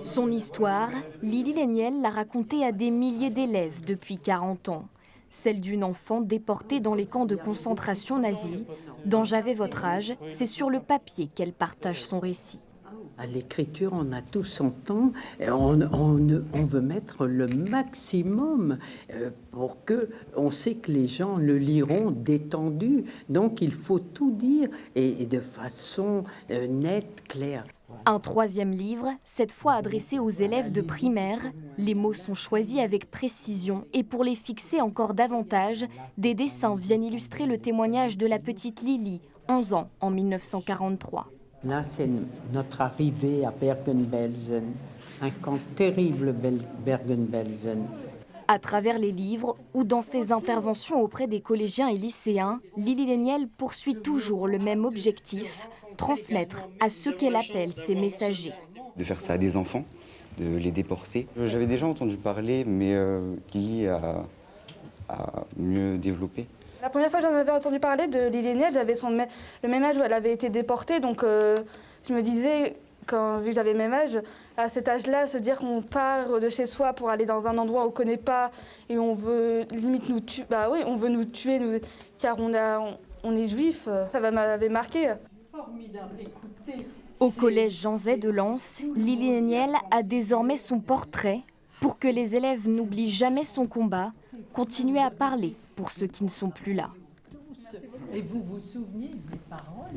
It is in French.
Son histoire, Lili Léniel l'a racontée à des milliers d'élèves depuis 40 ans. Celle d'une enfant déportée dans les camps de concentration nazis. Dans J'avais votre âge, c'est sur le papier qu'elle partage son récit. À l'écriture, on a tout son temps. On veut mettre le maximum pour que on sait que les gens le liront détendu. Donc, il faut tout dire et de façon nette, claire. Un troisième livre, cette fois adressé aux élèves de primaire. Les mots sont choisis avec précision et pour les fixer encore davantage, des dessins viennent illustrer le témoignage de la petite Lili, 11 ans en 1943. Là, c'est notre arrivée à Bergen-Belsen, un camp terrible, Bergen-Belsen. À travers les livres ou dans ses interventions auprès des collégiens et lycéens, Lili Léniel poursuit toujours le même objectif, transmettre à ceux qu'elle appelle ses messagers. De faire ça à des enfants, de les déporter. J'avais déjà entendu parler, mais Lili a mieux développé. La première fois que j'en avais entendu parler de Lili Léniel, j'avais le même âge où elle avait été déportée, donc je me disais, vu que j'avais le même âge, à cet âge-là, se dire qu'on part de chez soi pour aller dans un endroit où on ne connaît pas et on veut limite nous tuer, on veut nous tuer car on est juif, ça m'avait marqué. Formidable, écoutez. Au collège Jean Zay de Lens, Lili Léniel a désormais son portrait. Pour que les élèves n'oublient jamais son combat, continuer à parler pour ceux qui ne sont plus là. Et vous vous souvenez des paroles ?